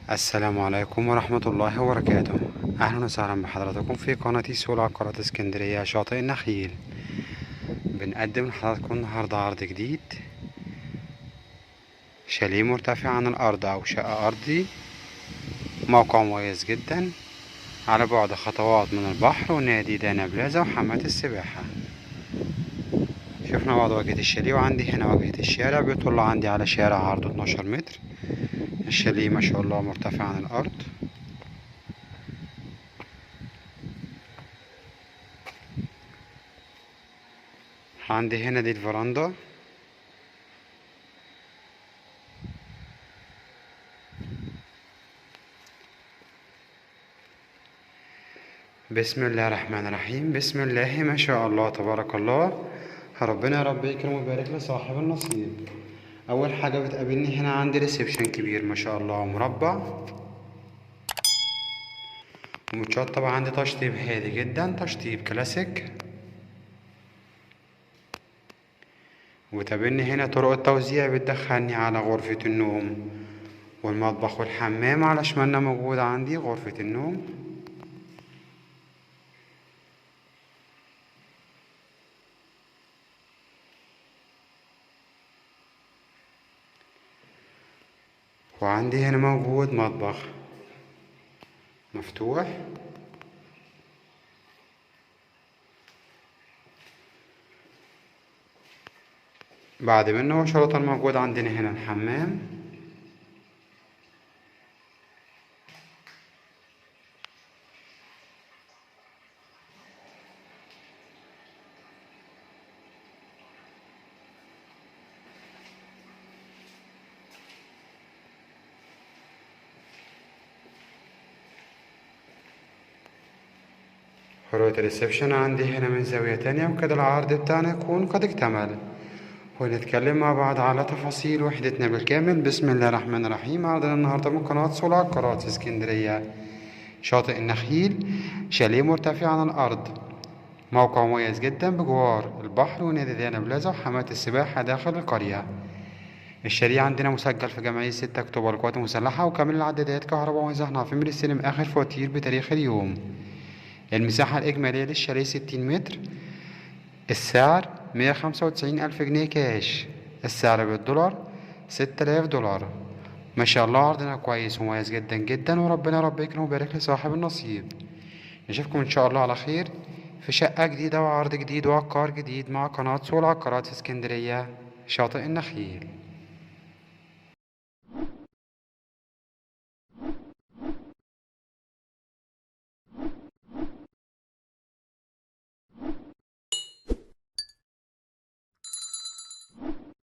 السلام عليكم ورحمة الله وبركاته. أهلا وسهلا بحضراتكم في قناة سوق عقارات اسكندرية شاطئ النخيل. بنقدم لحضراتكم النهاردة عرض جديد، شاليه مرتفع عن الأرض أو شقة أرضي، موقع مميز جدا على بعد خطوات من البحر ونادي دانا بلازا وحمامات السباحة. شفنا بعض واجهة الشاليه، وعندي هنا واجهة الشارع بيطل عندي على شارع عرضه 12 متر. الشاليه ما شاء الله مرتفع عن الأرض. عندي هنا دي الفرندا، بسم الله الرحمن الرحيم. بسم الله ما شاء الله تبارك الله. ربنا يا رب يكرم ويبارك لصاحب النصيب. اول حاجه بتقابلني هنا عندي ريسبشن كبير ما شاء الله مربع ومتشطب. عندي تشطيب هادي جدا، تشطيب كلاسيك. وتقابلني هنا طرق التوزيع بتدخلني على غرفه النوم والمطبخ والحمام. على شمالنا موجود عندي غرفه النوم، وعندي هنا موجود مطبخ مفتوح. بعد منه مباشرة موجود عندنا هنا الحمام. حروة الريسبشن عندي هنا من زاوية تانية، وكده العرض بتاعنا يكون قد اكتمل، ونتكلم مع بعض على تفاصيل وحدتنا بالكامل. بسم الله الرحمن الرحيم. عرضنا النهاردة من قناة سوق عقارات اسكندرية شاطئ النخيل، شاليه مرتفع عن الأرض، موقع مميز جدا بجوار البحر ونادي دانا بلازا وحمامات السباحة داخل القرية. الشاليه عندنا مسجل في جمعية 6 أكتوبر القوات المسلحة، وكامل العدادات كهرباء ومزحنا في بنستلم آخر فواتير بتاريخ اليوم. المساحة الإجمالية للشاليه 60 متر. السعر 195 ألف جنيه كاش، السعر بالدولار 6000 دولار. ما شاء الله عرضنا كويس ومميز جدا جدا، وربنا رب يكرم ويبارك لصاحب النصيب. نشوفكم إن شاء الله على خير في شقة جديدة وعرض جديد وعقار جديد مع قناة سوق العقارات في اسكندرية شاطئ النخيل.